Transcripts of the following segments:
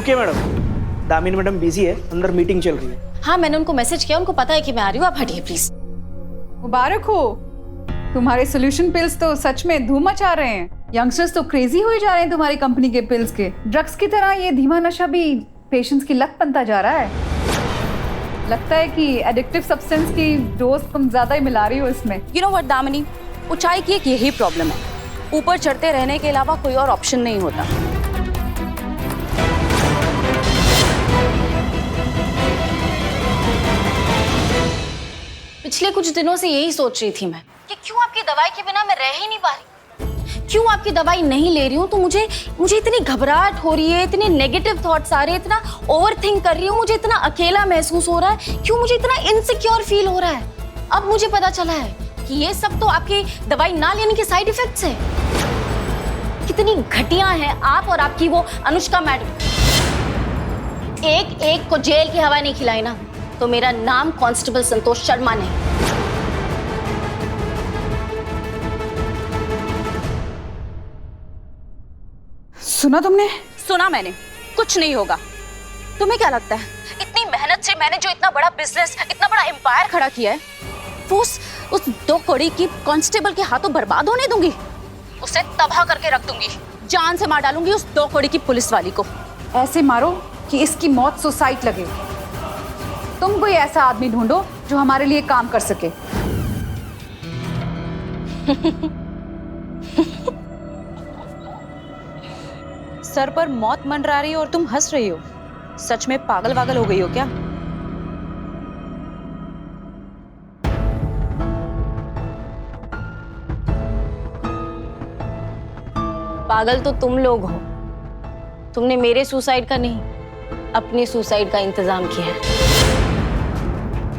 रुकिए madam, Damini madam busy है, अंदर मीटिंग चल रही है। हाँ मैंने उनको मैसेज किया, उनको पता है कि मैं आ रही हूँ, आप हटिए प्लीज। मुबारक हो, तुम्हारे सोल्यूशन पिल्स तो सच में धूम मचा रहे हैं। यंगस्टर्स तो क्रेजी हो जा रहे हैं तुम्हारी कंपनी के पिल्स के। ड्रग्स की तरह ये धीमा नशा भी पेशेंट्स की लत बनता जा रहा है। लगता है कि एडिक्टिव सब्सटेंस की डोज तुम ज्यादा ही मिला रही हो इसमें। यू नो व्हाट दामिनी, ऊंचाई की एक यही प्रॉब्लम है, ऊपर चढ़ते रहने के अलावा कोई और ऑप्शन नहीं होता। पिछले कुछ दिनों से यही सोच रही थी मैं कि क्यों आपकी दवाई के बिना मैं रह ही नहीं पा रही, क्यों आपकी दवाई नहीं ले रही हूँ तो मुझे इतनी घबराहट हो रही है, इतने नेगेटिव थॉट्स आ रहे हैं, इतना ओवरथिंक कर रही हूँ, मुझे इतना अकेला महसूस हो रहा है, क्यों मुझे इतना इनसिक्योर फील हो रहा है। अब मुझे पता चला है कि ये सब तो आपकी दवाई ना लेने के साइड इफेक्ट्स है। कितनी घटिया है आप और आपकी वो अनुष्का मैडम। एक एक को जेल की हवा नहीं खिलाई ना तो मेरा नाम कांस्टेबल संतोष शर्मा नहीं। सुना तुमने? सुना मैंने, कुछ नहीं होगा। तुम्हें क्या लगता है इतनी मेहनत से मैंने जो इतना बड़ा बिजनेस, इतना बड़ा एम्पायर खड़ा किया है, वो उस 2 कौड़ी की कांस्टेबल के हाथों बर्बाद होने दूंगी? उसे तबाह करके रख दूंगी, जान से मार डालूंगी उस 2 कौड़ी की पुलिस वाली को। ऐसे मारो कि इसकी मौत सुसाइड लगे। तुम कोई ऐसा आदमी ढूंढो जो हमारे लिए काम कर सके। सर पर मौत मंडरा रही हो और तुम हंस रही हो। सच में पागल वागल हो गई हो क्या? पागल तो तुम लोग हो। तुमने मेरे सुसाइड का नहीं, अपने सुसाइड का इंतजाम किया है।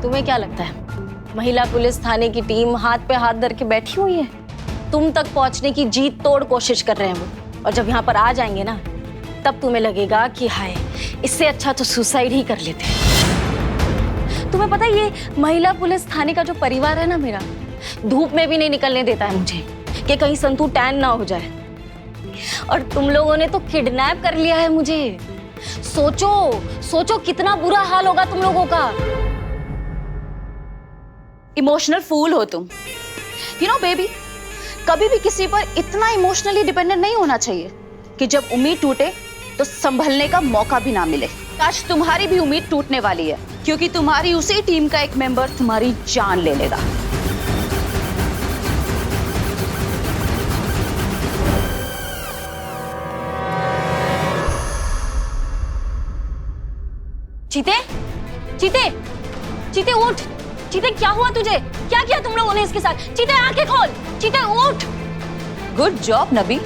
तुम्हें क्या लगता है महिला पुलिस थाने की टीम हाथ पे हाथ धर के बैठी हुई है? तुम तक पहुंचने की जी तोड़ कोशिश कर रहे हैं वो, और जब यहाँ पर आ जाएंगे ना तब तुम्हें लगेगा कि हाय, इससे अच्छा तो सुसाइड ही कर लेते हैं। तुम्हें पता है ये महिला पुलिस थाने का जो परिवार है ना मेरा, धूप में भी नहीं निकलने देता है मुझे कि कहीं संतू टैन ना हो जाए। और तुम लोगों ने तो किडनैप कर लिया है मुझे। सोचो सोचो कितना बुरा हाल होगा तुम लोगों का। इमोशनल फूल हो तुम। यू नो बेबी, कभी भी किसी पर इतना इमोशनली डिपेंडेंट नहीं होना चाहिए कि जब उम्मीद टूटे तो संभलने का मौका भी ना मिले। काश तुम्हारी भी उम्मीद टूटने वाली है, क्योंकि तुम्हारी उसी टीम का एक मेंबर तुम्हारी जान ले लेगा। चीते, चीते, चीते उठ। चीते क्या हुआ तुझे? क्या किया तुम लोगों ने इसके साथ? चीते आंखें खोल, चीते उठ। गुड जॉब नबी,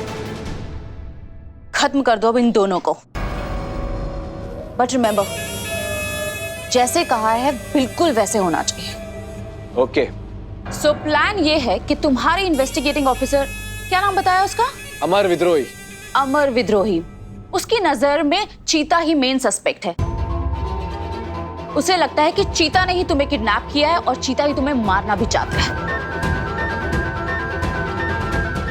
खत्म कर दो अब इन दोनों को। बट रिमेंबर, जैसे कहा है बिल्कुल वैसे होना चाहिए। ओके। सो प्लान ये है कि तुम्हारे इन्वेस्टिगेटिंग ऑफिसर, क्या नाम बताया उसका? अमर विद्रोही। अमर विद्रोही। उसकी नजर में चीता ही मेन सस्पेक्ट है। उसे लगता है कि चीता ने ही तुम्हें किडनैप किया है और चीता ही तुम्हें मारना भी चाहता है।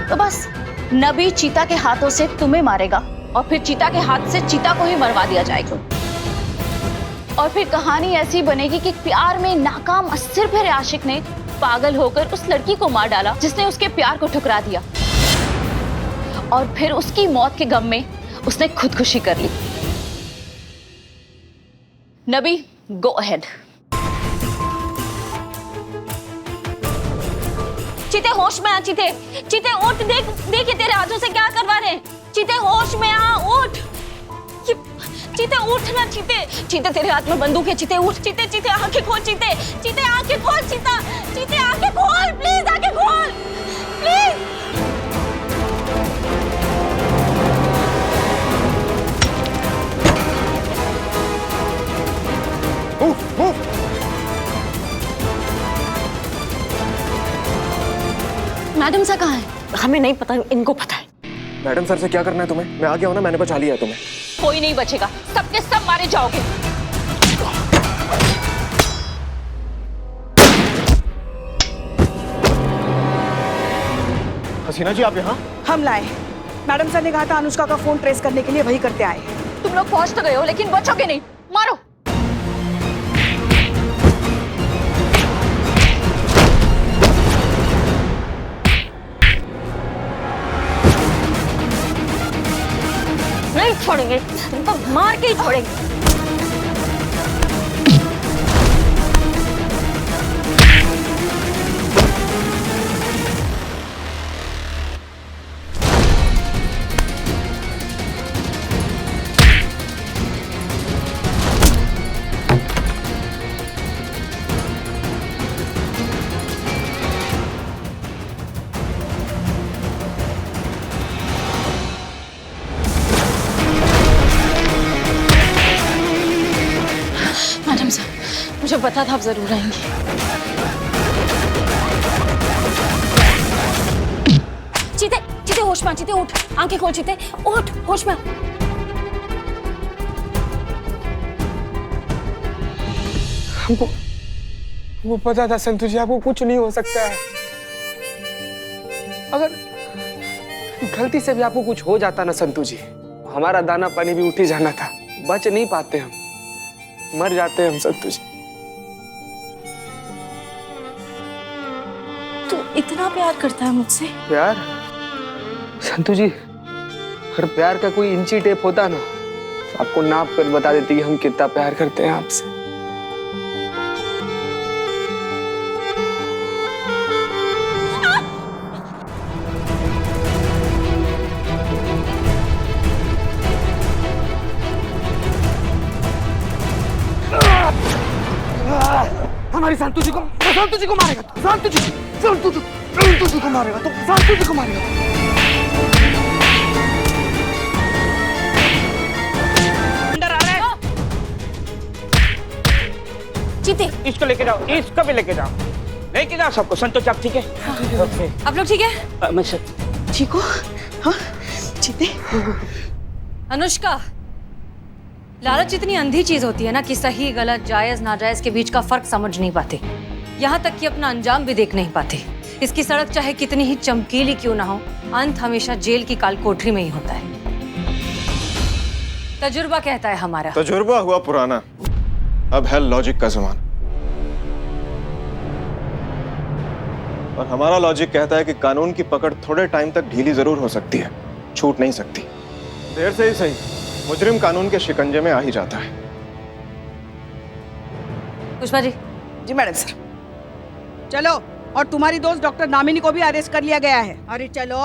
तो बस नबी चीता के हाथों से तुम्हें मारेगा और फिर चीता के हाथ से चीता को ही मरवा दिया जाएगा। और फिर कहानी ऐसी बनेगी कि प्यार में नाकाम अस्थिर फिर आशिक ने पागल होकर उस लड़की को मार डाला जिसने उसके प्यार को ठुकरा दिया, और फिर उसकी मौत के गम में उसने खुदकुशी कर ली। नबी, गो अहेड। चीते होश में आ। चीते, चीते उठ, देख देख तेरे हाथों से क्या करवा रहे हैं। चीते होश में आ, उठ। चीते उठ ना। चीते, चीते तेरे हाथ में बंदूक है। चीते उठ। चीते, चीते आंखें खोल। चीते, चीते आंखें खोल। चीता, चीते आंखें खोल, प्लीज आंखें खोल, प्लीज। मैडम सर कहाँ है? हमें नहीं पता, इनको पता है। मैडम सर से क्या करना है तुम्हें? मैं आ गया हूं ना, मैंने बचा लिया है तुम्हें। कोई नहीं बचेगा, सबके सब मारे जाओगे। हसीना जी, आप यहाँ? हम लाए। मैडम सर ने कहा था अनुष्का का फोन ट्रेस करने के लिए वही करते आए। तुम लोग पहुंच तो गए हो लेकिन बचोगे नहीं। मारो। नहीं छोड़ेंगे, तुमको मार के ही छोड़ेंगे। मैडम साहब, मुझे पता था आप जरूर आएंगी। चीते, चीते होश में, चीते उठ, आंखें खोल, चीते उठ, होश में। वो पता था संतोष जी, आपको कुछ नहीं हो सकता है। अगर गलती से भी आपको कुछ हो जाता ना संतोष जी, हमारा दाना पानी भी उठ ही जाना था। बच नहीं पाते हम, मर जाते हैं हम संतोष जी। तू इतना प्यार करता है मुझसे? प्यार संतोष जी, अगर प्यार का कोई इंची टेप होता ना, तो आपको नाप कर बता देती कि हम कितना प्यार करते हैं आपसे। हमारी संतोष जी को मारेगा तू, संतोष जी को मारेगा तू, संतोष जी को मारेगा। अंदर आ रहे हैं। चीते, इसको लेके जाओ, इसको भी लेके जाओ सबको। संतोष आप ठीक है? ओके। आप लोग ठीक है? मैं ठीक हूँ। हाँ चीते। अनुष्का, लालच इतनी अंधी चीज होती है ना कि सही गलत जायज नाजायज के बीच का फर्क समझ नहीं पाते, यहाँ तक कि अपना अंजाम भी देख नहीं पाते। इसकी सड़क चाहे कितनी ही चमकीली क्यों ना हो, अंत हमेशा जेल की काल कोठरी में ही होता है। तजुर्बा कहता है हमारा। तजुर्बा हुआ पुराना, अब है लॉजिक का जमाना। और हमारा लॉजिक कहता है कि कानून की पकड़ थोड़े टाइम तक ढीली जरूर हो सकती है, छूट नहीं सकती। देर से ही सही, मुजरिम कानून के शिकंजे में आ ही जाता है। पुष्पा जी। जी मैडम सर। चलो, और तुम्हारी दोस्त डॉक्टर नामिनी को भी अरेस्ट कर लिया गया है। अरे चलो।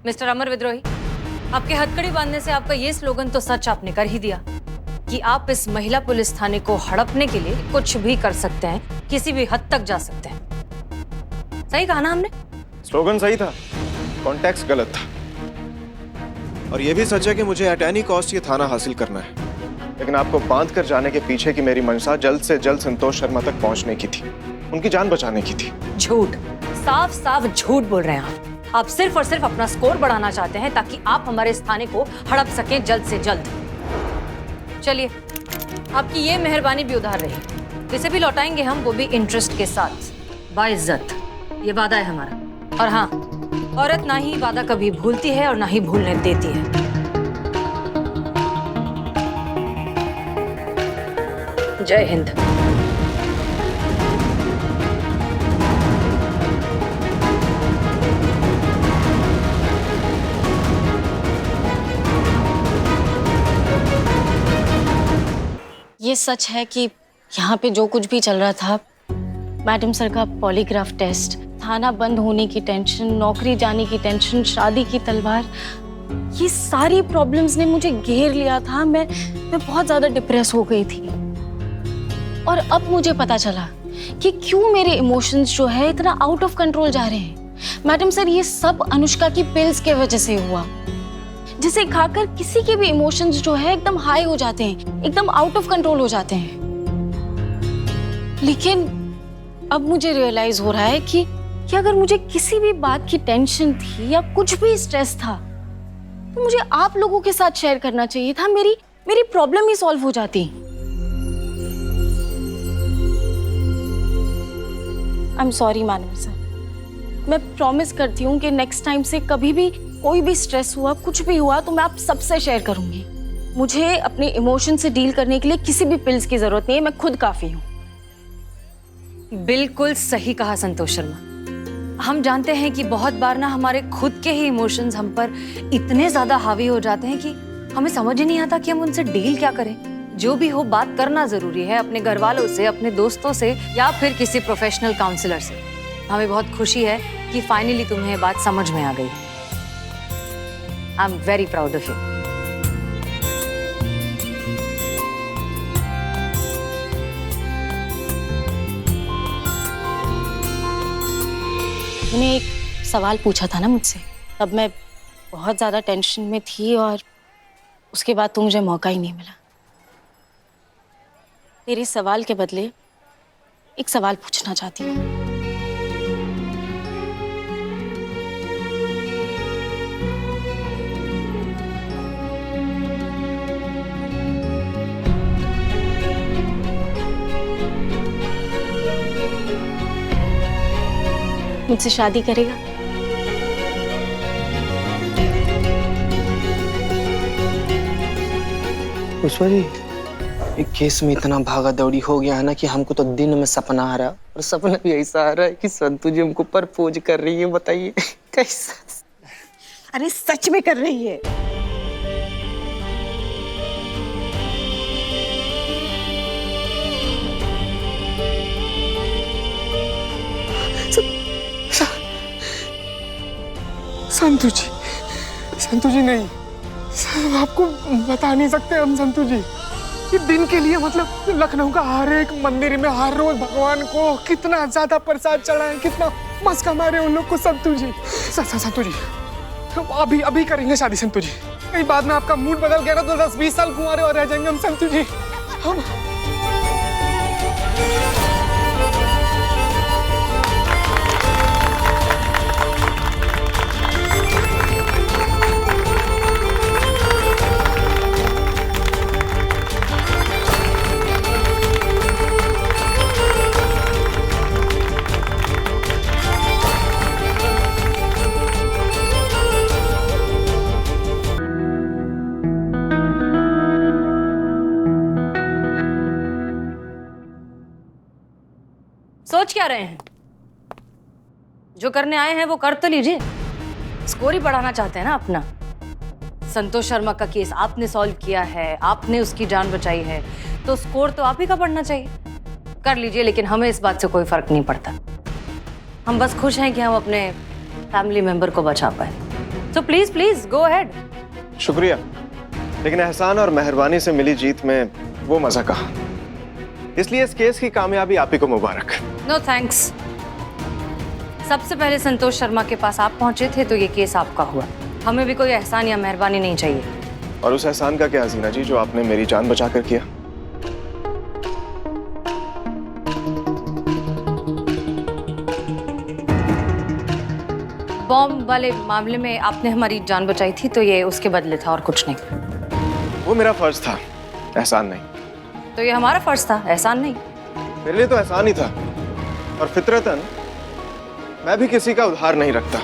मिस्टर अमर विद्रोही, आपके हथकड़ी बांधने से आपका ये स्लोगन तो सच आपने कर ही दिया कि आप इस महिला पुलिस थाने को हड़पने के लिए कुछ भी कर सकते हैं, किसी भी हद तक जा सकते हैं। सही कहा ना हमने? स्लोगन सही था, कॉन्टेक्स्ट गलत था। और यह भी सच है कि मुझे एट एनी कॉस्ट ये थाना हासिल करना है, लेकिन आपको बांध कर जाने के पीछे की मेरी मंशा जल्द से जल्द संतोष शर्मा तक पहुंचने की थी, उनकी जान बचाने की थी। झूठ, साफ साफ झूठ बोल रहे हैं आप सिर्फ और सिर्फ अपना स्कोर बढ़ाना चाहते हैं ताकि आप हमारे इस थाने को हड़प सकें जल्द से जल्द। चलिए, आपकी ये मेहरबानी भी उधार रही, इसे भी लौटाएंगे हम, वो भी इंटरेस्ट के साथ, बाइज्जत। ये वादा है हमारा। और हाँ, औरत ना ही वादा कभी भूलती है और ना ही भूलने देती है। जय हिंद। ये सच है कि यहाँ पे जो कुछ भी चल रहा था, मैडम सर का पॉलीग्राफ टेस्ट, थाना बंद होने की टेंशन, नौकरी जाने की टेंशन, शादी की तलवार, ये सारी प्रॉब्लम्स ने मुझे घेर लिया था। मैं बहुत ज्यादा डिप्रेस हो गई थी। और अब मुझे पता चला कि क्यों मेरे इमोशंस जो है इतना आउट ऑफ कंट्रोल जा रहे हैं। मैडम सर, ये सब अनुष्का की पिल्स के वजह से हुआ, जिसे खाकर किसी के भी इमोशंस जो है एकदम हाई हो जाते हैं, एकदम आउट ऑफ कंट्रोल हो जाते हैं। लेकिन अब मुझे रियलाइज हो रहा है कि अगर मुझे किसी भी बात की टेंशन थी या कुछ भी स्ट्रेस था, तो मुझे आप लोगों के साथ शेयर करना चाहिए था। मेरी प्रॉब्लम ही सॉल्व हो जाती। I am sorry madam sir, मैं प्रॉमिस करती हूँ कि नेक्स्ट टाइम से कभी भी कोई भी स्ट्रेस हुआ, कुछ भी हुआ तो मैं आप सबसे शेयर करूंगी। मुझे अपने इमोशन से डील करने के लिए किसी भी पिल्स की जरूरत नहीं है, मैं खुद काफी हूँ। बिल्कुल सही कहा संतोष शर्मा। हम जानते हैं कि बहुत बार ना हमारे खुद के ही इमोशंस हम पर इतने ज्यादा हावी हो जाते हैं कि हमें समझ ही नहीं आता कि हम उनसे डील क्या करें। जो भी हो, बात करना जरूरी है, अपने घर वालों से, अपने दोस्तों से, या फिर किसी प्रोफेशनल काउंसलर से। हमें बहुत खुशी है कि फाइनली तुम्हें बात समझ में आ गई। I am very proud of you. तूने एक सवाल पूछा था ना मुझसे, तब मैं बहुत ज्यादा टेंशन में थी और उसके बाद तो मुझे मौका ही नहीं मिला। तेरे सवाल के बदले एक सवाल पूछना चाहती हूँ। मुझसे शादी करेगा? पुष्पा जी, एक केस में इतना भागा दौड़ी हो गया है ना कि हमको तो दिन में सपना आ रहा है, और सपना भी ऐसा आ रहा है कि संतू जी हमको प्रपोज कर रही है। बताइए कैसा? अरे सच में कर रही है। संतू जी नहीं, आपको बता नहीं सकते हम संतू जी। ये दिन के लिए मतलब लखनऊ का हर एक मंदिर में हर रोज भगवान को कितना ज्यादा प्रसाद चढ़ाएं, कितना मस्का मारे उन लोग को संतू जी। संतू जी, हम अभी करेंगे शादी संतू जी। कहीं बाद में आपका मूड बदल गया ना तो 10-20 साल कुंवारे और रह जाएंगे हम संतू जी। हम सोच क्या रहे हैं? जो करने आए हैं वो कर तो लीजिए। स्कोर ही बढ़ाना चाहते हैं ना अपना। संतोष शर्मा का केस आपने सॉल्व किया है, आपने उसकी जान बचाई है, तो स्कोर तो आप ही का बढ़ना चाहिए। कर लीजिए, लेकिन हमें इस बात से कोई फर्क नहीं पड़ता। हम बस खुश हैं कि हम अपने फैमिली मेंबर को बचा पाए। तो प्लीज प्लीज गो अहेड। शुक्रिया, लेकिन एहसान और मेहरबानी से मिली जीत में वो मजा कहा। इसलिए इस केस की कामयाबी आप ही को मुबारक। No thanks. सबसे पहले संतोष शर्मा के पास आप पहुंचे थे तो ये केस आपका हुआ। हमें भी कोई एहसान या मेहरबानी नहीं चाहिए। और उस एहसान का क्या हसीना जी जो आपने मेरी जान बचा कर किया? बॉम्ब वाले मामले में आपने हमारी जान बचाई थी तो ये उसके बदले था और कुछ नहीं। वो मेरा फर्ज था, एहसान नहीं। तो ये हमारा फर्ज था, एहसान नहीं। मेरे लिए तो एहसान ही था, और फितरतन मैं भी किसी का उधार नहीं रखता।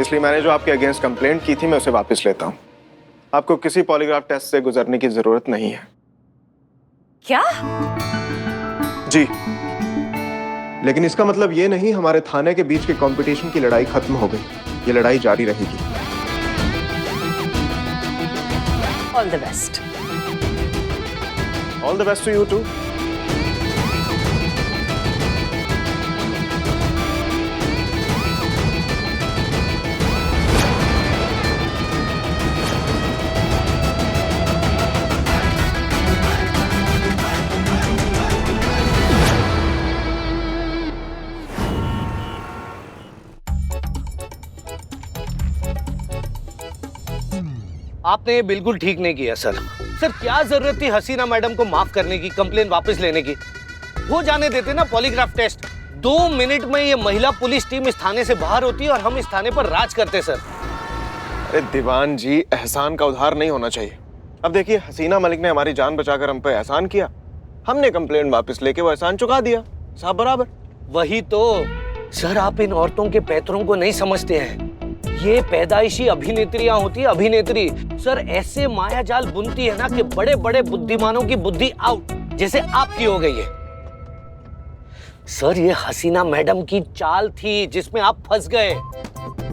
इसलिए मैंने जो आपके अगेंस्ट कंप्लेंट की थी मैं उसे वापस लेता हूँ। आपको किसी पॉलीग्राफ टेस्ट से गुजरने की जरूरत नहीं है। क्या? जी, लेकिन इसका मतलब ये नहीं हमारे थाने के बीच के कंपटीशन की लड़ाई खत्म हो गई। ये लड़ाई जारी रहेगी। All the best. All the best to you too. आपने ये बिल्कुल ठीक नहीं किया सर। सर क्या जरूरत थी हसीना मैडम को माफ करने की, कंप्लेन वापस लेने की? वो जाने देते ना पॉलीग्राफ टेस्ट। 2 मिनट में ये महिला पुलिस टीम इस थाने से बाहर होती है और हम इस थाने पर राज करते सर। अरे दीवान जी, एहसान का उधार नहीं होना चाहिए। अब देखिए, हसीना मलिक ने हमारी जान बचाकर हम पे एहसान किया, हमने कंप्लेन वापस लेके वो एहसान चुका दिया। साहब बराबर। वही तो सर, आप इन औरतों के पैतरों को नहीं समझते हैं। ये पैदाइशी अभिनेत्रियां होती है, अभिनेत्री। सर ऐसे माया जाल बुनती है ना कि बड़े बड़े बुद्धिमानों की बुद्धि आउट, जैसे आपकी हो गई है। सर ये हसीना मैडम की चाल थी जिसमें आप फंस गए।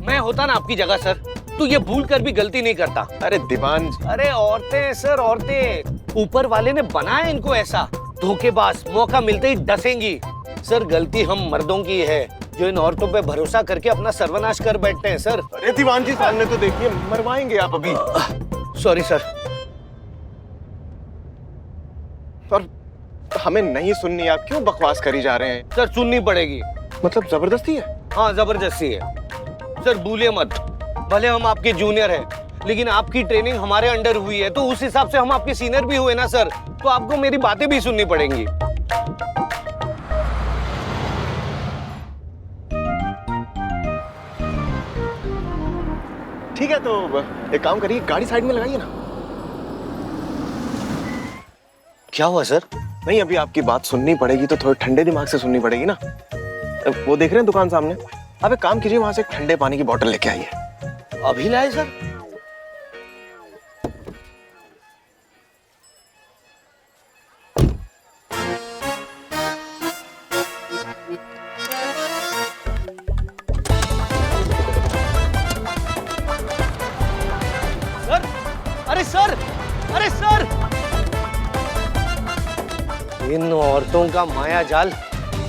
मैं होता ना आपकी जगह सर, तो ये भूल कर भी गलती नहीं करता। अरे दीवान, अरे औरतें सर, औरतें। ऊपर वाले ने बनाया इनको ऐसा। धोखेबाज मौका मिलते ही डसेंगी। सर गलती हम मर्दों की है जो इन औरतों पे भरोसा करके अपना सर्वनाश कर बैठते हैं सर। अरे दीवान जी सामने तो देखिए, मरवाएंगे आप अभी। Sorry sir. पर हमें नहीं सुननी, आप क्यों बकवास करी जा रहे हैं? सर सुननी पड़ेगी। मतलब जबरदस्ती है? हाँ जबरदस्ती है सर, भूलिए मत। भले हम आपके जूनियर हैं, लेकिन आपकी ट्रेनिंग हमारे अंडर हुई है, तो उस हिसाब से हम आपके सीनियर भी हुए ना सर, तो आपको मेरी बातें भी सुननी पड़ेंगी। ठीक है, तो एक काम करिए, गाड़ी साइड में लगाइए ना। क्या हुआ सर? नहीं, अभी आपकी बात सुननी पड़ेगी तो थोड़े ठंडे दिमाग से सुननी पड़ेगी ना। वो देख रहे हैं दुकान सामने, आप एक काम कीजिए, वहां से एक ठंडे पानी की बोतल लेके आइए। अभी लाए सर? सर, अरे सर, अरे सर! इन औरतों का माया जाल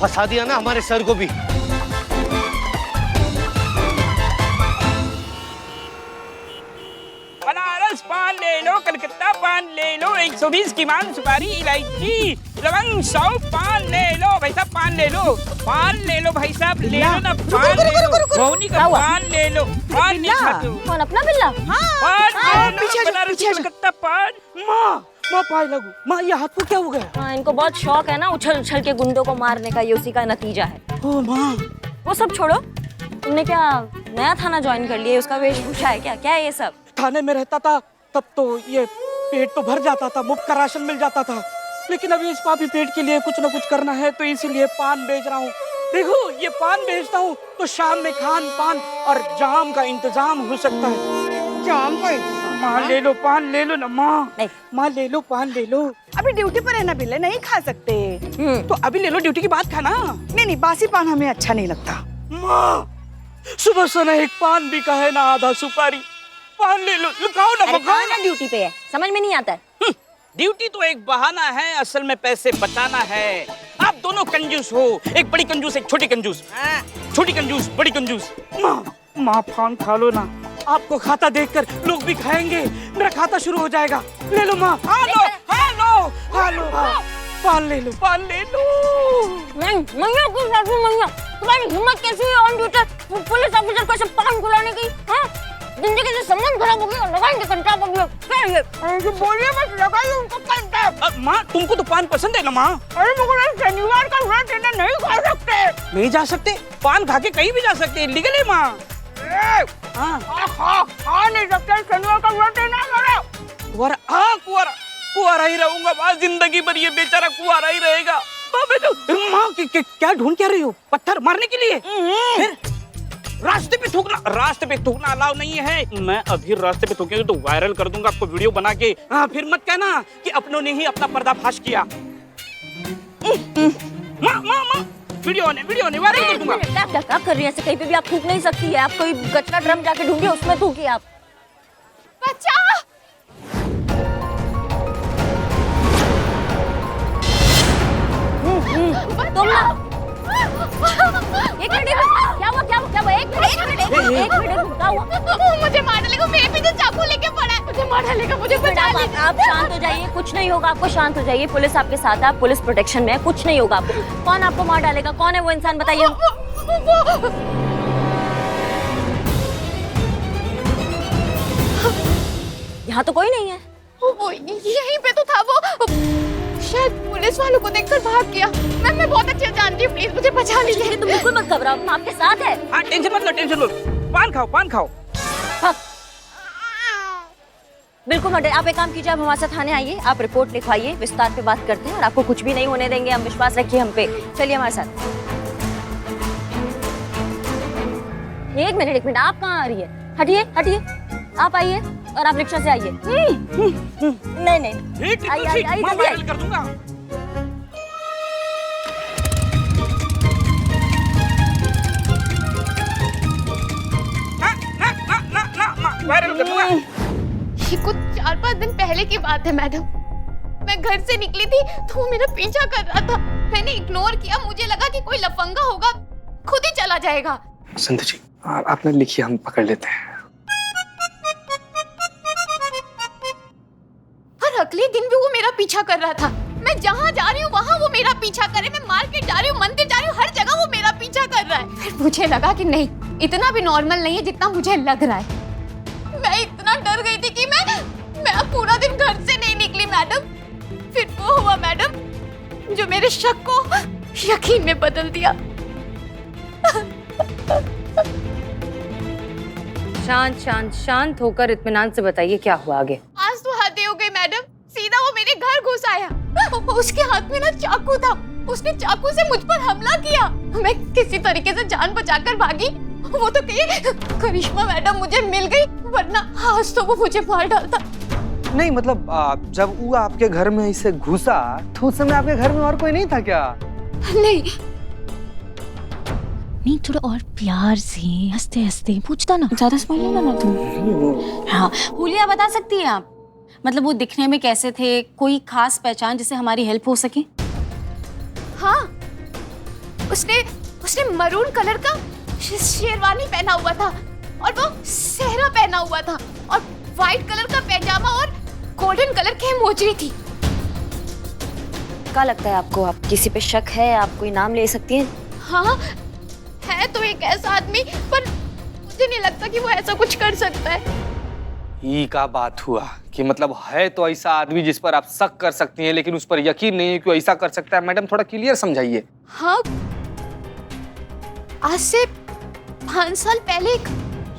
फंसा दिया ना हमारे सर को भी। बनारस पान ले लो, कलकत्ता पान ले लो, 120 की मान, सुपारी, इलायची, लवंग, सौंफ, पान ले लो भाई साहब, पान ले लो, पान ले लो भाई साहब, ले लो ना, पान ले लो, भौनी का पान ले लो, पान नहीं खाते हो? कौन अपना बिल्ला? पान ले लो, बनारस कलकत्ता पान। माँ पाए लगू, माँ ये हाथ को क्या हो गया? हाँ, इनको बहुत शौक है ना उछल उछल के गुंडों को मारने का, ये उसी का नतीजा है। ओ माँ, वो सब छोड़ो, तुमने क्या नया थाना ज्वाइन कर लिया? उसका वेशभूषा है क्या? क्या है ये सब? थाने में रहता था तब तो ये पेट तो भर जाता था, मुफ्त का राशन मिल जाता था, लेकिन अभी इस पापी पेट के लिए कुछ न कुछ करना है, तो इसीलिए पान बेच रहा हूँ। देखो ये पान बेचता हूँ तो शाम में खान पान और जाम का इंतजाम हो सकता है। जाम का इंतजाम? माँ ले लो, पान ले लो ना माँ, माँ ले लो, पान ले लो। अभी ड्यूटी पर है ना बिल्ले, नहीं खा सकते, तो अभी ले लो, ड्यूटी की बात खाना। नहीं, बासी पान हमें अच्छा नहीं लगता। माँ सुबह सुना एक पान भी का है ना, आधा सुपारी, पान ले लो, खाओ ना, खाओ ना। ड्यूटी पे है, समझ में नहीं आता है। ड्यूटी तो एक बहाना है, असल में पैसे बचाना है। आप दोनों कंजूस हो, एक बड़ी कंजूस, एक छोटी कंजूस। छोटी कंजूस, बड़ी कंजूस। माँ पान खा लो ना, आपको खाता देखकर लोग भी खाएंगे, मेरा खाता शुरू हो जाएगा। ले लो माँ, खा लो, खा लो, खा लो, पान ले लो, पान ले लो। मैया तुम्हारी हिम्मत कैसी है ऑन ड्यूटी पुलिस ऑफिसर को ऐसे पान खिलाने की? हाँ, जिंदगी से संबंध खराब हो गया, लगाएंगे कंटा पर भी। क्या ये? जो बोलिए बस लगाइए उनको कंटा। माँ तुमको तो पान पसंद है ना माँ? अरे मगर शनिवार का व्रत है ना, नहीं खा सकते। नहीं जा सकते? पान खा के कहीं भी जा सकते, लीगल है माँ। खा नहीं सकते, शनिवार का व्रत है ना मेरा। कुआरा, हाँ कुआरा, कुआरा ही रहूंगा माँ, जिंदगी भर ये बेचारा कुआरा ही रहेगा। माँ क्या ढूंढ क्या रही हो? पत्थर मारने के लिए? फिर रास्ते पे थूकना अलाउ नहीं है। मैं अभी रास्ते पे थूकेंगे तो वायरल कर दूंगा आपको वीडियो बना के। हाँ, फिर मत कहना कि अपनों ने ही अपना पर्दाफाश किया। माँ वीडियो ने वायरल कर दूंगा। क्या कर रही है? ऐसे कहीं पे भी आप थूक नहीं सकती है। आप कोई कचरा ड्रम जाके ढूंढिए, उसमें थूकिए आप। बच्चा! तुम ना एक मिनट, क्या हुआ? एक मिनट, क्या हुआ? मुझे मार डालेगा, मेरे पीछे चाकू लेके पड़ा है, मुझे मार डालेगा, मुझे बचा लीजिए। आप शांत हो जाइए, कुछ नहीं होगा आपको, शांत हो जाइए। पुलिस आपके साथ है, आप पुलिस प्रोटेक्शन में है, कुछ नहीं होगा आपको। कौन आपको मार डालेगा? कौन है वो इंसान, बताइए। यहाँ तो कोई नहीं है। वो यहीं पे तो था, वो शायद पुलिस वालों को देखकर भाग गया। मैं बहुत अच्छे से जानती हूँ, प्लीज मुझे बचा लीजिए। तुम बिल्कुल मत घबराओ, हम आपके साथ है। हाँ, टेंशन मत लो। पान खाओ। हाँ। बिल्कुल मत। आप एक काम कीजिए, आप हमारे साथ थाने आइए, आप रिपोर्ट लिखवाइए, विस्तार पे बात करते हैं और आपको कुछ भी नहीं होने देंगे। हम विश्वास रखिए हम पे। चलिए हमारे साथ। एक मिनट, आप कहाँ आ रही है? हटिए हटिए, आप आइए और आप रिक्शा से आइए। नहीं, आइए, मैं जल्दी वायरल कर दूंगा। ना, वायरल कर दूंगा। ये कुछ 4-5 दिन पहले की बात है मैडम। मैं घर से निकली थी तो वो मेरा पीछा कर रहा था। मैंने इग्नोर किया, मुझे लगा कि कोई लफंगा होगा, खुद ही चला जाएगा। संतु जी आपने लिखी, हम पकड़ लेते हैं। और अगले दिन भी वो मेरा पीछा कर रहा था। मैं जहाँ जा रही हूँ वहाँ वो मेरा पीछा करे। मैं मार्केट जा रही हूँ, मंदिर जा रही हूँ, हर जगह वो मेरा पीछा कर रहा है। फिर मुझे लगा कि नहीं, इतना भी नॉर्मल नहीं है जितना मुझे लग रहा है। मैं इतना डर गई थी कि मैं अब पूरा दिन घर से नहीं निकली मैडम। फिर वो हुआ मैडम जो मेरे शक को यकीन में बदल दिया। शांत होकर इत्मीनान से बताइए क्या हुआ आगे। आज तो हद हो गई मैडम। सीधा वो मेरे घर घुस आया। उसके हाथ में ना चाकू था। उसने चाकू से मुझ पर हमला किया। मैं किसी तरीके से जान बचाकर भागी। वो तो कही करिश्मा मैडम मुझे मिल गई, वरना आज तो वो मुझे मार डालता। नहीं मतलब जब वो आपके घर में इसे घुसा तो उस समय आपके घर में और कोई नहीं था क्या? नहीं, थोड़ा और प्यार से हंसते हंसते पूछता ना, ज्यादा स्माइल नहीं करना तुम। हाँ, हुलिया बता सकती हैं आप? मतलब वो दिखने में कैसे थे? कोई खास पहचान जिससे हमारी हेल्प हो सके? हाँ, उसने मरून कलर का शेरवानी पहना हुआ था और वो सेहरा पहना हुआ था और व्हाइट कलर का पैजामा और गोल्डन कलर की मोजरी थी। क्या लगता है आपको? आप किसी पे शक है? आप कोई नाम ले सकती हैं? हाँ, है तो एक ऐसा आदमी, पर मुझे नहीं लगता कि वो ऐसा कुछ कर सकता है। ये का बात हुआ कि मतलब है तो ऐसा आदमी जिस पर आप शक कर सकती हैं, लेकिन उस पर यकीन नहीं है कि वो ऐसा कर सकता है। मैडम थोड़ा क्लियर समझाइए। हाँ, आज से 5 साल पहले एक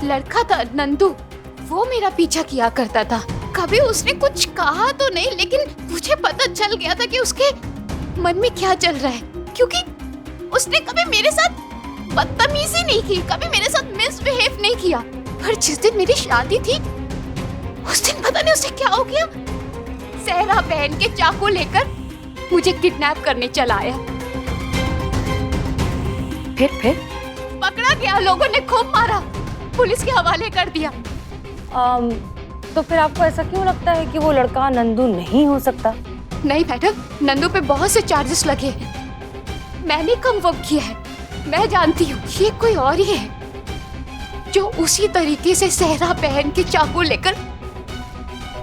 लड़का था नंदू, वो मेरा पीछा किया करता था। कभी उसने कुछ कहा तो नहीं, लेकिन मुझे पता चल गया था कि उसके मन में क्या चल रहा है, क्योंकि उसने कभी मेरे साथ बदतमीजी नहीं की, कभी मेरे साथ मिसबिहेव नहीं किया। पर जिस दिन मेरी शादी थी उस दिन पता नहीं उसे क्या हो गया, सेहरा पहन के चाकू लेकर मुझे किडनैप करने चला आया। फिर पकड़ा गया, लोगों ने खूब मारा, पुलिस के हवाले कर दिया। तो फिर आपको ऐसा क्यों लगता है कि वो लड़का नंदू नहीं हो सकता? नहीं मैडम, नंदू पे बहुत से चार्जेस लगे हैं। मैंने कम वर्क किया है, मैं जानती हूँ। ये कोई और ही है जो उसी तरीके से सेहरा पहन के चाकू लेकर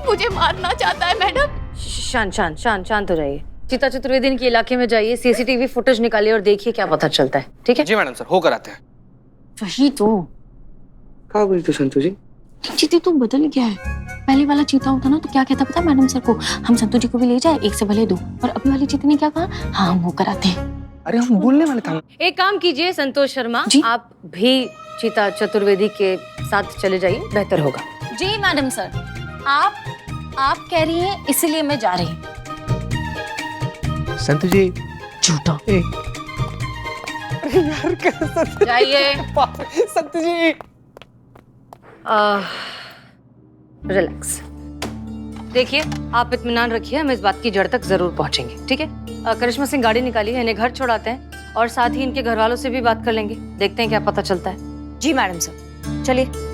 मुझे मारना चाहता है। मैडम शांत हो जाइए। चिता चतुर्वेदी के इलाके में जाइए, सीसीटीवी फुटेज निकालिए और देखिए क्या पता चलता है। ठीक है जी मैडम, सर होकर आते हैं। वही तो। क्या बोली तो संतु जी? चीते तू बदल गया है। पहले वाला चीता होता ना तो क्या कहता पता मैडम सर को, हम संतु जी को भी ले जाए, एक से भले दो। और अभी वाली चीते ने क्या कहा? हाँ, हम वो कराते हैं। अरे हम बोलने वाले थे। एक काम कीजिए संतोष शर्मा, जी? आप भी चिता चतुर्वेदी के साथ चले जाइए, बेहतर होगा। जी मैडम सर, आप कह रही हैं इसलिए मैं जा रही हूँ। संतु जी झूठा। यार कैसा जाइए। संतु जी रिलैक्स। देखिए, आप इत्मीनान रखिए, हम इस बात की जड़ तक जरूर पहुंचेंगे। ठीक है? करिश्मा सिंह गाड़ी निकालिए, इन्हें घर छोड़ाते हैं और साथ ही इनके घर वालों से भी बात कर लेंगे, देखते हैं क्या पता चलता है। जी मैडम सर, चलिए।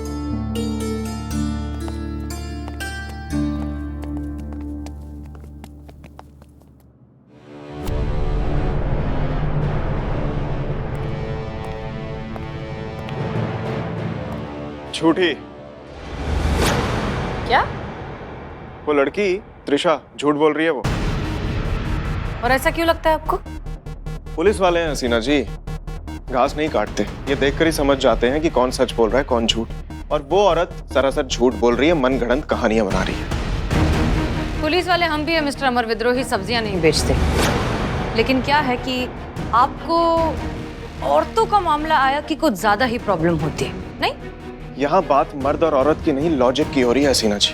झूठी। क्या? वो लड़की त्रिशा झूठ बोल रही है वो। और ऐसा क्यों लगता है आपको? पुलिस वाले हैं हसीना जी, घास नहीं काटते, ये देखकर ही समझ जाते हैं कि कौन सच बोल रहा है कौन झूठ। और वो औरत सरासर झूठ बोल रही है, मनगढ़ंत कहानियां बना रही है। पुलिस वाले हम भी है मिस्टर अमर विद्रोही, सब्जियां नहीं बेचते। लेकिन क्या है कि आपको औरतों का मामला आया कि कुछ ज्यादा ही प्रॉब्लम होती है, नहीं? यहाँ बात मर्द और औरत की नहीं, लॉजिक की हो रही है हसीना जी।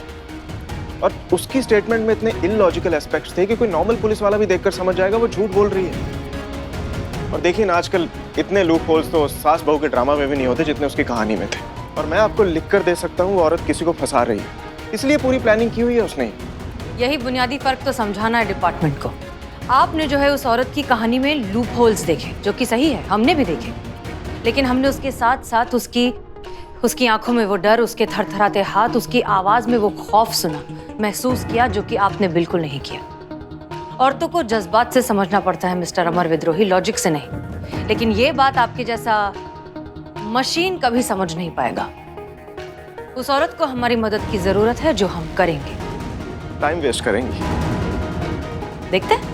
और उसकी स्टेटमेंट में इतने इलॉजिकल एस्पेक्ट्स थे कि कोई नॉर्मल पुलिस वाला भी देखकर समझ जाएगा वो झूठ बोल रही है। और देखिए ना, आजकल इतने लूप होल्स तो सास बहू के ड्रामा में भी नहीं होते जितने उसकी कहानी में थे। और मैं आपको लिख कर दे सकता हूँ, औरत किसी को फंसा रही है, इसलिए पूरी प्लानिंग की हुई है उसने। यही बुनियादी फर्क तो समझाना है डिपार्टमेंट को। आपने जो है उस औरत की कहानी में लूप होल्स देखे, जो कि सही है, हमने भी देखे, लेकिन हमने उसके साथ साथ उसकी आंखों में वो डर, उसके थरथराते हाथ, उसकी आवाज में वो खौफ सुना, महसूस किया, जो कि आपने बिल्कुल नहीं किया। औरतों को जज्बात से समझना पड़ता है मिस्टर अमर विद्रोही, लॉजिक से नहीं। लेकिन ये बात आपके जैसा मशीन कभी समझ नहीं पाएगा। उस औरत को हमारी मदद की जरूरत है, जो हम करेंगे। टाइम वेस्ट करेंगे? देखते हैं।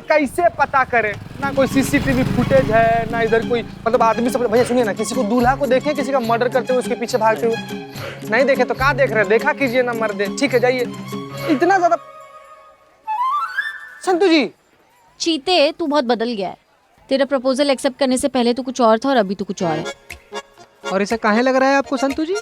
कैसे पता करें? ना कोई सीसीटीवी फुटेज है, ना इधर कोई मतलब आदमी सब। भैया सुनिए ना, किसी को दूल्हा को देखें, किसी का मर्डर करते हुए उसके पीछे भागते हुए नहीं देखे तो क्या देख रहे हैं? देखा कीजिए ना, मर दे। ठीक है, जाइए। इतना ज्यादा संतु जी। चीते, तू बहुत बदल गया है। तेरा प्रपोजल एक्सेप्ट करने से पहले तो कुछ और था और अभी तो कुछ और है। और ऐसा काहे लग रहा है आपको संतु जी?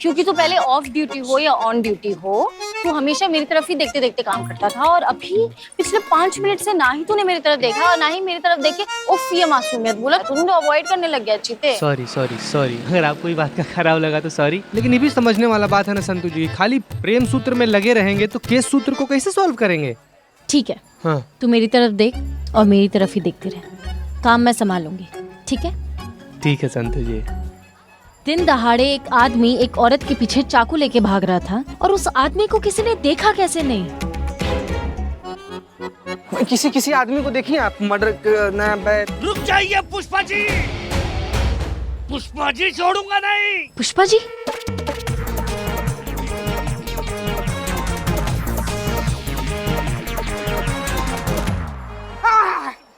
क्योंकि तू पहले ऑफ ड्यूटी हो या ऑन ड्यूटी हो, तू हमेशा मेरी तरफ ही देखते देखते काम करता था, और अभी पिछले 5 मिनट से ना ही तूने मेरी तरफ देखा और ना ही मेरी तरफ देखे उफ ये मासूमियत बोला, तूने अवॉइड करने लग गया। चीते, सॉरी अगर आपको ये बात का खराब लगा तो सॉरी, लेकिन ये भी समझने वाला बात है ना संतु जी। खाली प्रेम सूत्र में लगे रहेंगे तो केस सूत्र को कैसे सॉल्व करेंगे? ठीक है, हाँ तू मेरी तरफ देख और मेरी तरफ ही देखते रह, काम मैं संभालूंगी। ठीक है? ठीक है संतु जी। दिन दहाड़े एक आदमी एक औरत के पीछे चाकू लेके भाग रहा था, और उस आदमी को किसी ने देखा कैसे नहीं? किसी आदमी को देखिए आप मर्डर। रुक जाइए पुष्पा जी, पुष्पा जी छोड़ूंगा नहीं। पुष्पा जी?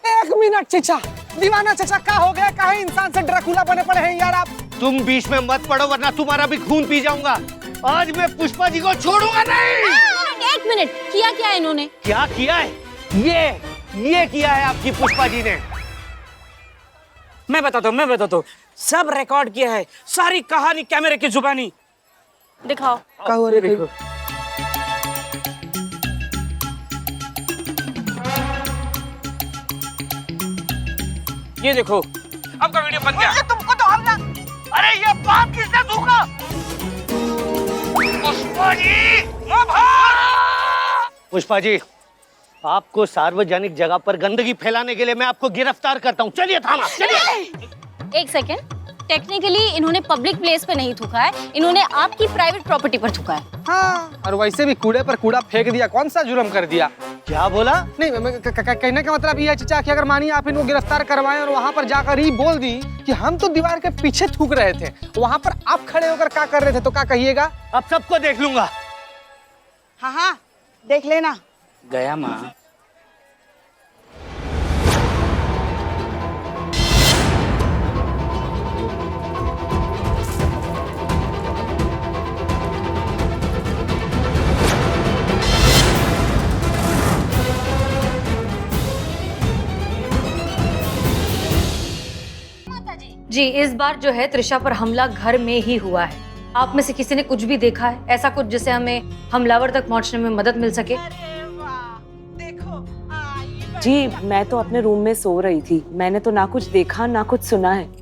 एक मिनट चचा, दीवाना चचा, क्या हो गया? कहीं इंसान से ड्रैकुला बने पड़े हैं यार आप। तुम बीच में मत पड़ो, वरना तुम्हारा भी खून पी जाऊंगा। आज मैं पुष्पा जी को छोड़ूंगा नहीं। एक मिनट, किया क्या है इन्होंने? क्या किया है? ये किया है आपकी पुष्पा जी ने। मैं बताता हूँ, सब रिकॉर्ड किया है, सारी कहानी कैमरे की जुबानी। दिखाओ। क्या हो रहा है? ये देखो, आपका वीडियो बन गया। तुमको तो हमला। अरे ये बात किसने धोखा? पुष्पा जी, पुष्पा जी, आपको सार्वजनिक जगह पर गंदगी फैलाने के लिए मैं आपको गिरफ्तार करता हूँ। चलिए थाना, चलिए। एक सेकेंड, टेक्निकली इन्होंने पब्लिक प्लेस पे नहीं थूका है, इन्होंने आपकी प्राइवेट प्रॉपर्टी पर थूका है। हाँ, और वैसे भी कूड़े पर कूड़ा फेंक दिया, कौन सा जुर्म कर दिया? क्या बोला? नहीं, कहने का मतलब ये है चचा कि अगर मानिए आप इनको गिरफ्तार करवाएं और वहाँ पर जाकर ही बोल दी कि हम तो दीवार के पीछे थूक रहे थे, वहाँ पर आप खड़े होकर क्या कर रहे थे, तो क्या कहिएगा? अब सबको देख लूंगा। हाँ, देख लेना। गया माँ। जी, इस बार जो है त्रिशा पर हमला घर में ही हुआ है। आप में से किसी ने कुछ भी देखा है ऐसा कुछ जिससे हमें हमलावर तक पहुंचने में मदद मिल सके? जी, मैं तो अपने रूम में सो रही थी, मैंने तो ना कुछ देखा ना कुछ सुना है।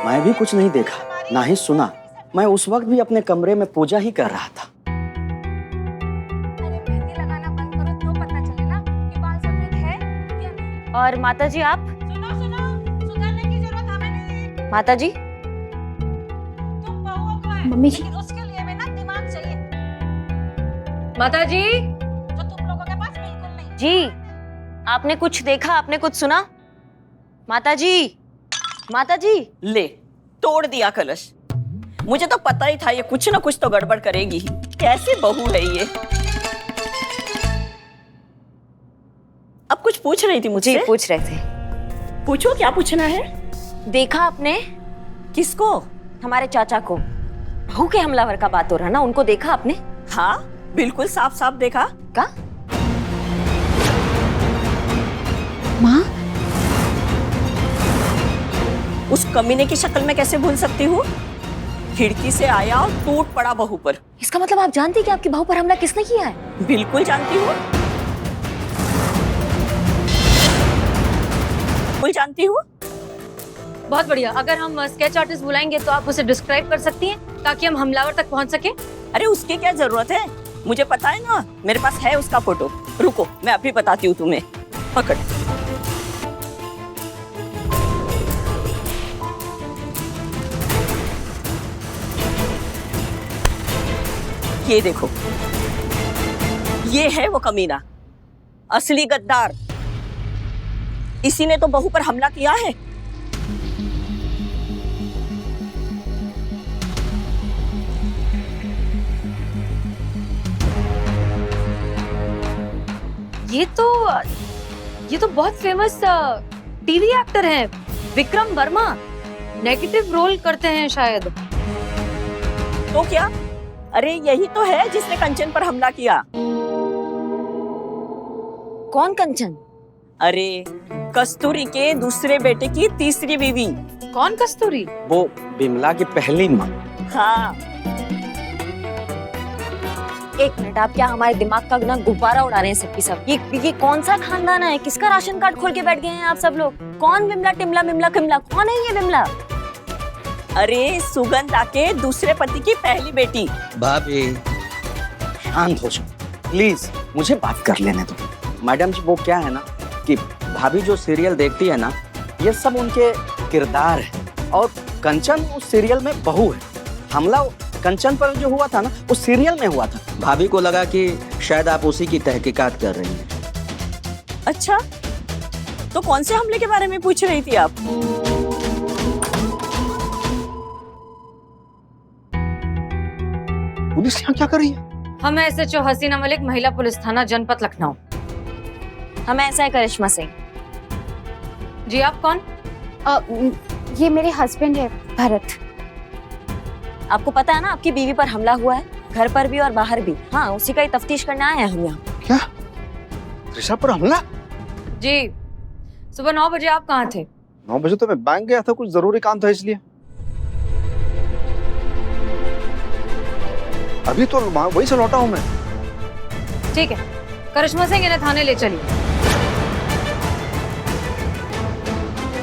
मैं भी कुछ नहीं देखा, ना ही सुना। मैं उस वक्त भी अपने कमरे में पूजा ही कर रहा था। और माता जी आप? सुधारने की जरूरत हमें नहीं। माता जी? मम्मी जी, उसके लिए भी ना दिमाग चाहिए। माता जी? जो तुम लोगों के पास बिल्कुल नहीं। जी, आपने कुछ देखा, आपने कुछ सुना? माता जी, माता जी। ले, तोड़ दिया कलश। मुझे तो पता ही था ये कुछ ना कुछ तो गड़बड़ करेगी ही। कैसी बहू है ये? अब कुछ पूछ रही थी मुझे? जी, पूछ रहे थे। पूछो, क्या पूछना है? देखा आपने? किसको? हमारे चाचा को। बहू के हमलावर का बात हो रहा ना, उनको देखा आपने? हाँ, बिल्कुल साफ साफ देखा। का? माँ, उस कमीने की शक्ल में कैसे भूल सकती हूँ? खिड़की से आया और टूट पड़ा बहू पर। इसका मतलब आप जानती कि आपकी बहू पर हमला किसने किया है? बिल्कुल जानती हूँ, बिल्कुल जानती हूँ। बहुत बढ़िया। अगर हम स्केच आर्टिस्ट बुलाएंगे तो आप उसे डिस्क्राइब कर सकती हैं ताकि हम हमलावर तक पहुंच सके। अरे उसकी क्या जरूरत है, मुझे पता है ना, मेरे पास है उसका फोटो। रुको, मैं अभी बताती हूँ तुम्हें। पकड़। ये देखो, ये है वो कमीना, असली गद्दार। इसी ने तो बहू पर हमला किया है। ये तो बहुत फेमस टीवी एक्टर हैं, विक्रम वर्मा। नेगेटिव रोल करते हैं शायद। तो क्या? अरे यही तो है जिसने कंचन पर हमला किया। कौन कंचन? अरे कस्तूरी के दूसरे बेटे की तीसरी बीवी। कौन कस्तूरी? वो बिमला की पहली माँ। हाँ। एक मिनट, आप क्या हमारे दिमाग का ना गुब्बारा उड़ा रहे हैं सबकी सब? ये कौन सा खानदान है? किसका राशन कार्ड खोल के बैठ गए हैं आप सब लोग? कौन बिमला टिमला मिमला किमला? कौन है ये बिमला? अरे सुगंधा के दूसरे पति की पहली बेटी। भाभी शांत हो जाओ प्लीज, मुझे बात कर लेने दो। मैडम जी, वो क्या है ना कि भाभी जो सीरियल देखती है ना, ये सब उनके किरदार है। और कंचन उस सीरियल में बहू है। हमला कंचन पर जो हुआ था ना, उस सीरियल में हुआ था। भाभी को लगा कि शायद आप उसी की तहकीकात कर रही हैं। अच्छा, तो कौन से हमले के बारे में पूछ रही थी आप? पुलिस यहाँ क्या कर रही है? हम SHO हसीना मलिक, महिला पुलिस थाना जनपद लखनऊ। हम ऐसा है करिश्मा सिंह। जी आप कौन? ये मेरे हस्बैंड है, भरत। आपको पता है ना आपकी बीवी पर हमला हुआ है, घर पर भी और बाहर भी। हाँ, उसी का ही तफ्तीश करने आए हैं हम यहाँ। क्या? ऋषभ पर हमला? जी, सुबह 9 बजे आप कहाँ थे? 9 बजे तो मैं बैंक गया था, कुछ जरूरी काम था इसलिए। अभी तो वहीं से लौटा हूँ मैं। ठीक है, करिश्मा सिंह इन्हें थाने ले चलिए।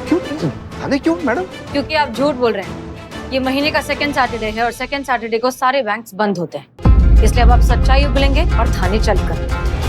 क्यों थाने क्यों मैडम? क्योंकि आप झूठ बोल रहे हैं। ये महीने का सेकंड सैटरडे है और सेकंड सैटरडे को सारे बैंक्स बंद होते हैं, इसलिए अब आप सच्चाई उगलेंगे और थाने चलकर।